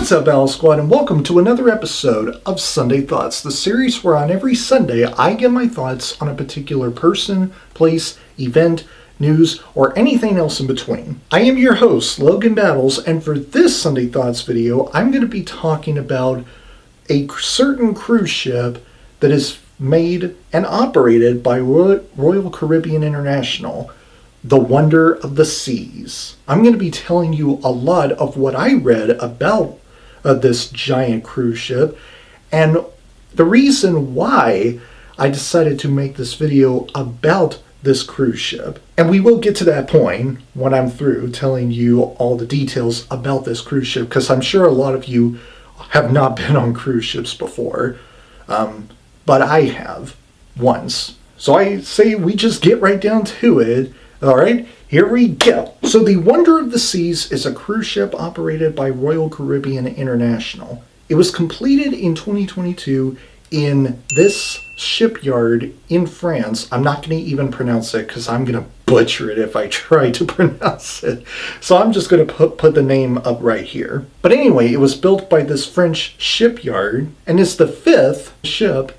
What's up, Owl Squad, and welcome to another episode of Sunday Thoughts, the series where on every Sunday I give my thoughts on a particular person, place, event, news, or anything else in between. I am your host, Logan Battles, and for this Sunday Thoughts video, I'm going to be talking about a certain cruise ship that is made and operated by Royal Caribbean International, the Wonder of the Seas. I'm going to be telling you a lot of what I read about this giant cruise ship and the reason why I decided to make this video about this cruise ship. And we will get to that point when I'm through telling you all the details about this cruise ship, because I'm sure a lot of you have not been on cruise ships before, but I have once. So I say we just get right down to it. All right, here we go. So the Wonder of the Seas is a cruise ship operated by Royal Caribbean International. It was completed in 2022 in this shipyard in France. I'm not going to even pronounce it because I'm going to butcher it if I try to pronounce it. So I'm just going to put the name up right here. But anyway, it was built by this French shipyard and is the fifth ship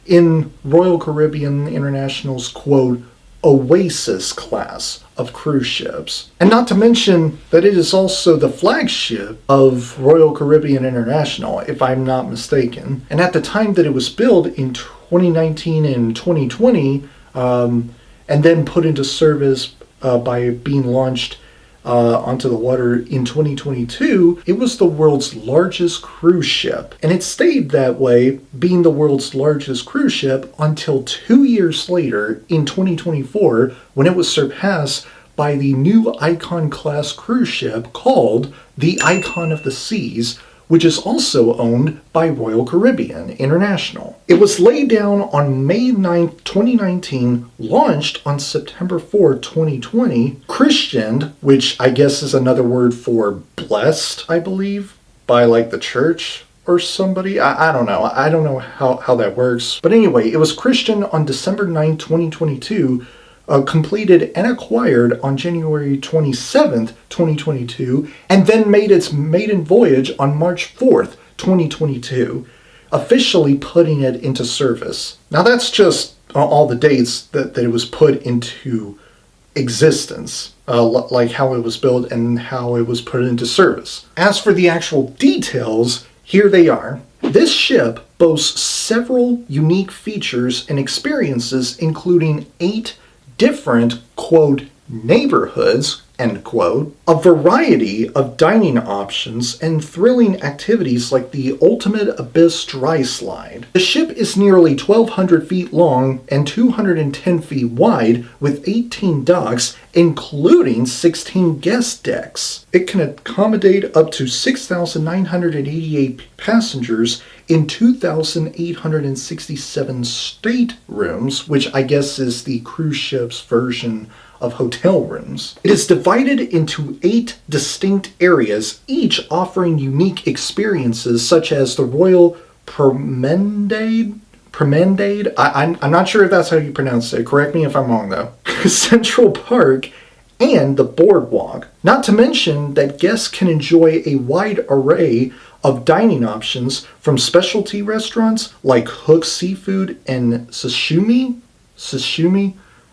in Royal Caribbean International's, quote, Oasis-class of cruise ships. And not to mention that it is also the flagship of Royal Caribbean International, if I'm not mistaken. And at the time that it was built in 2019 and 2020, and then put into service by being launched onto the water in 2022, it was the world's largest cruise ship. And it stayed that way, being the world's largest cruise ship, until 2 years later in 2024, when it was surpassed by the new Icon-class cruise ship called the Icon of the Seas, which is also owned by Royal Caribbean International. It was laid down on May 9th, 2019, launched on September 4th, 2020, christened, which I guess is another word for blessed, I believe, by like the church or somebody. I don't know. I don't know how that works. But anyway, it was christened on December 9th, 2022, completed and acquired on January 27th, 2022, and then made its maiden voyage on March 4th, 2022, officially putting it into service. Now that's just all the dates that it was put into existence, like how it was built and how it was put into service. As for the actual details, here they are. This ship boasts several unique features and experiences, including 8 different, quote, neighborhoods, end quote, a variety of dining options, and thrilling activities like the Ultimate Abyss Dry Slide. The ship is nearly 1,200 feet long and 210 feet wide, with 18 docks, including 16 guest decks. It can accommodate up to 6,988 passengers in 2,867 staterooms, which I guess is the cruise ship's version of hotel rooms. It is divided into 8 distinct areas, each offering unique experiences such as the Royal Promenade? I'm not sure if that's how you pronounce it. Correct me if I'm wrong though. Central Park and the Boardwalk. Not to mention that guests can enjoy a wide array of dining options from specialty restaurants like Hook Seafood and Sashimi.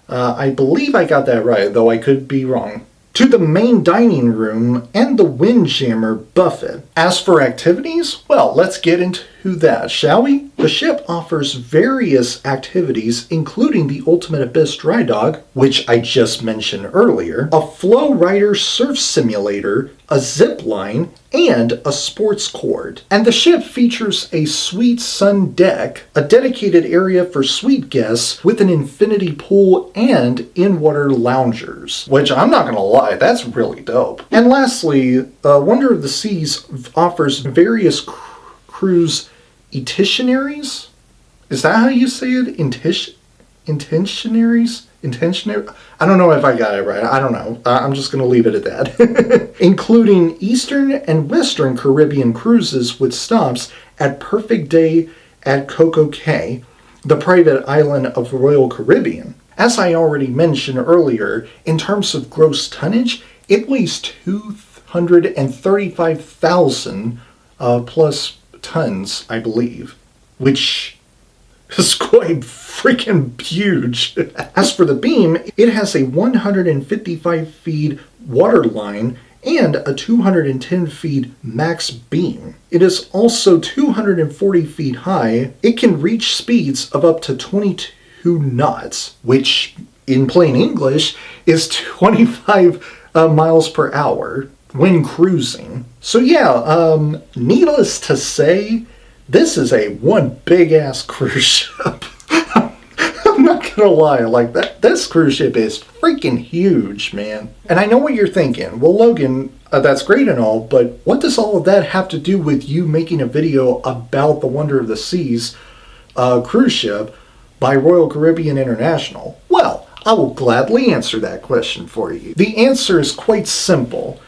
I believe I got that right, though I could be wrong. To the main dining room and the Windjammer buffet. As for activities, well, let's get into that, shall we? The ship offers various activities, including the Ultimate Abyss Dry Dock, which I just mentioned earlier, a flow rider surf simulator, a zip line, and a sports court. And the ship features a suite sun deck, a dedicated area for suite guests with an infinity pool and in-water loungers, which I'm not gonna lie, that's really dope. And lastly, Wonder of the Seas offers various cruise itineraries? Is that how you say it? Intentionaries? I don't know if I got it right. I don't know. I'm just going to leave it at that. Including Eastern and Western Caribbean cruises with stops at Perfect Day at Coco Cay, the private island of Royal Caribbean. As I already mentioned earlier, in terms of gross tonnage, it weighs 235,000 plus tons, I believe, which is quite freaking huge. As for the beam, it has a 155 feet water line and a 210 feet max beam. It is also 240 feet high. It can reach speeds of up to 22 knots, which in plain English is 25 miles per hour when cruising. So yeah, needless to say, this is a one big ass cruise ship. I'm not gonna lie, like this cruise ship is freaking huge, man. And I know what you're thinking. Well, Logan, that's great and all, but what does all of that have to do with you making a video about the Wonder of the Seas cruise ship by Royal Caribbean International? Well, I will gladly answer that question for you. The answer is quite simple.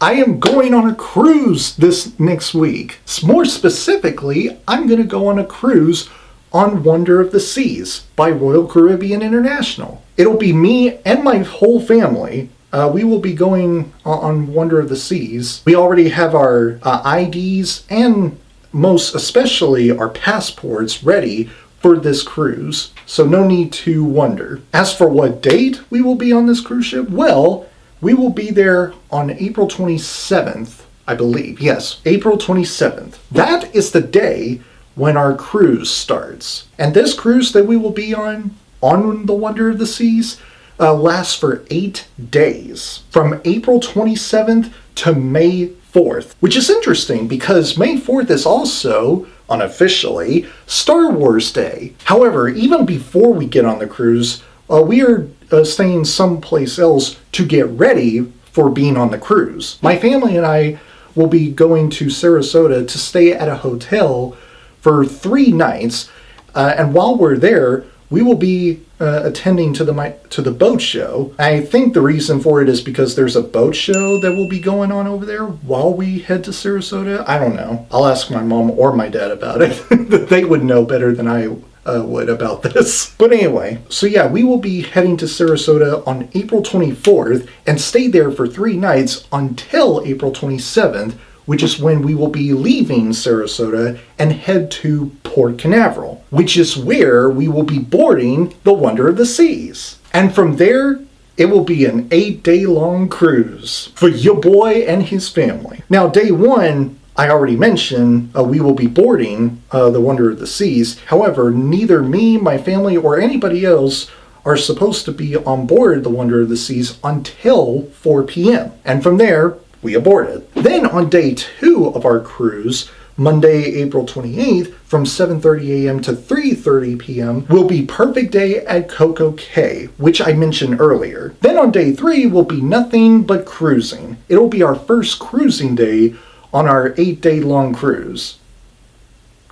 I am going on a cruise this next week. More specifically, I'm going to go on a cruise on Wonder of the Seas by Royal Caribbean International. It'll be me and my whole family. We will be going on Wonder of the Seas. We already have our IDs and most especially our passports ready for this cruise, so no need to wonder. As for what date we will be on this cruise ship, well, we will be there on April 27th, I believe. Yes, April 27th. That is the day when our cruise starts. And this cruise that we will be on the Wonder of the Seas, lasts for 8 days, from April 27th to May 4th, which is interesting because May 4th is also, unofficially, Star Wars Day. However, even before we get on the cruise, we are staying someplace else to get ready for being on the cruise. My family and I will be going to Sarasota to stay at a hotel for 3 nights, and while we're there, we will be attending to the boat show. I think the reason for it is because there's a boat show that will be going on over there while we head to Sarasota. I don't know. I'll ask my mom or my dad about it. They would know better than I would about this. But anyway, so yeah, we will be heading to Sarasota on April 24th and stay there for 3 nights until April 27th, which is when we will be leaving Sarasota and head to Port Canaveral, which is where we will be boarding the Wonder of the Seas. And from there, it will be an 8-day-long cruise for your boy and his family. Now, day 1, I already mentioned, we will be boarding the Wonder of the Seas. However, neither me, my family, or anybody else are supposed to be on board the Wonder of the Seas until 4 p.m. And from there, we aborted. Then on day 2 of our cruise, Monday, April 28th, from 7:30 a.m. to 3:30 p.m. will be Perfect Day at Coco Cay, which I mentioned earlier. Then on day 3 will be nothing but cruising. It'll be our first cruising day on our 8-day-long cruise.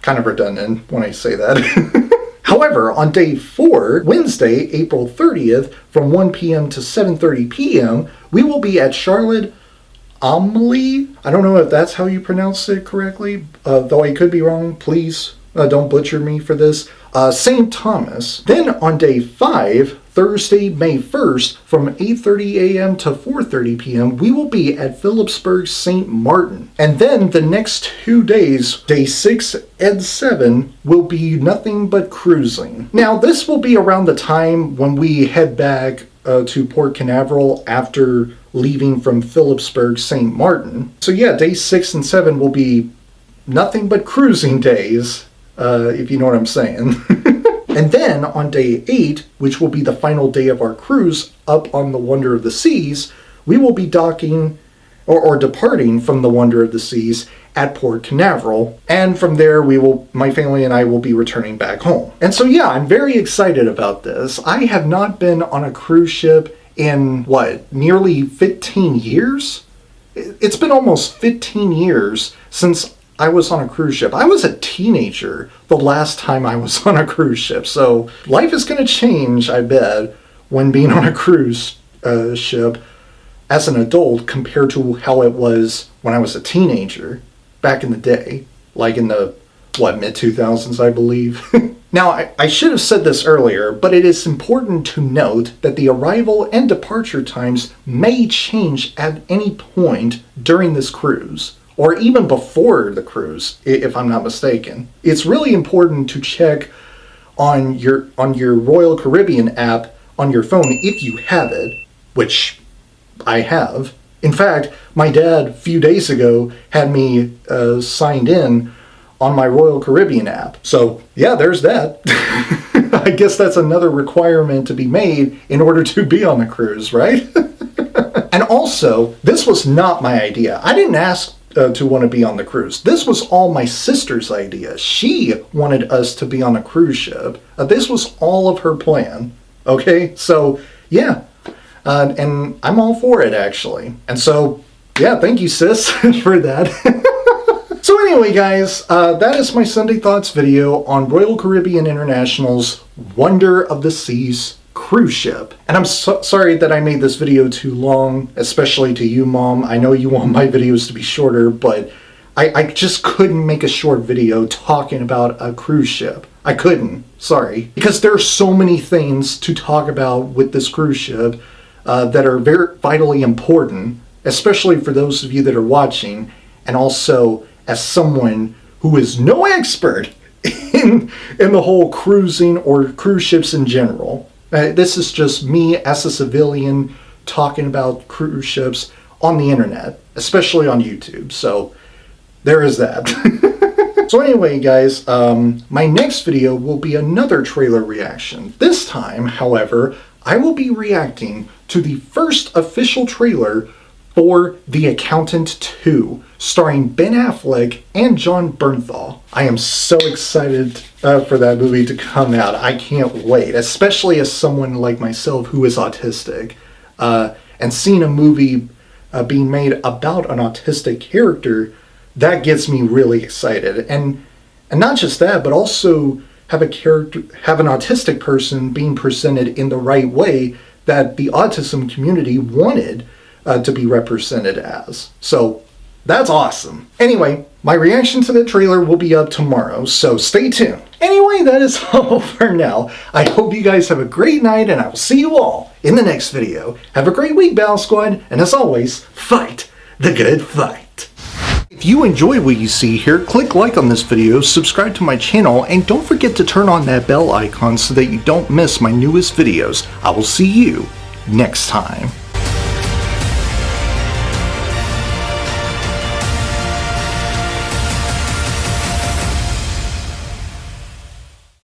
Kind of redundant when I say that. However, on day 4, Wednesday, April 30th, from 1 p.m. to 7:30 p.m., we will be at Charlotte Amalie. I don't know if that's how you pronounce it correctly, though I could be wrong. Please don't butcher me for this. St. Thomas. Then on day 5, Thursday, May 1st, from 8:30 a.m. to 4:30 p.m., we will be at Phillipsburg, St. Martin. And then the next 2 days, day 6 and 7, will be nothing but cruising. Now, this will be around the time when we head back to Port Canaveral after leaving from Phillipsburg, St. Martin. So yeah, days 6 and 7 will be nothing but cruising days, if you know what I'm saying. And then on day 8, which will be the final day of our cruise up on the Wonder of the Seas, we will be docking or departing from the Wonder of the Seas at Port Canaveral, and from there my family and I will be returning back home. And so yeah, I'm very excited about this. I have not been on a cruise ship in, nearly 15 years? It's been almost 15 years since I was on a cruise ship. I was a teenager the last time I was on a cruise ship, so life is going to change, I bet, when being on a cruise ship as an adult compared to how it was when I was a teenager back in the day, like in the, mid-2000s, I believe. Now, I should have said this earlier, but it is important to note that the arrival and departure times may change at any point during this cruise, or even before the cruise, if I'm not mistaken. It's really important to check on your Royal Caribbean app on your phone if you have it, which I have. In fact, my dad a few days ago had me signed in on my Royal Caribbean app. So yeah, there's that. I guess that's another requirement to be made in order to be on the cruise, right? And also, this was not my idea. I didn't ask to want to be on the cruise. This was all my sister's idea. She wanted us to be on a cruise ship. This was all of her plan. Okay, so yeah, and I'm all for it actually. And so yeah, thank you, sis, for that. So anyway, guys, that is my Sunday Thoughts video on Royal Caribbean International's Wonder of the Seas cruise ship. And I'm sorry that I made this video too long, especially to you, Mom. I know you want my videos to be shorter, but I just couldn't make a short video talking about a cruise ship. I couldn't, sorry. Because there are so many things to talk about with this cruise ship that are very vitally important, especially for those of you that are watching, and also as someone who is no expert in the whole cruising or cruise ships in general. This is just me as a civilian talking about cruise ships on the internet, especially on YouTube. So there is that. So anyway, guys, my next video will be another trailer reaction. This time, however, I will be reacting to the first official trailer for The Accountant 2, starring Ben Affleck and Jon Bernthal. I am so excited for that movie to come out. I can't wait, especially as someone like myself who is autistic. And seeing a movie being made about an autistic character, that gets me really excited. And not just that, but also have an autistic person being presented in the right way that the autism community wanted to be represented as. So that's awesome. Anyway, my reaction to the trailer will be up tomorrow, so stay tuned. Anyway, that is all for now. I hope you guys have a great night, and I will see you all in the next video. Have a great week, Battle Squad, and as always, fight the good fight. If you enjoy what you see here, click like on this video, subscribe to my channel, and don't forget to turn on that bell icon so that you don't miss my newest videos. I will see you next time.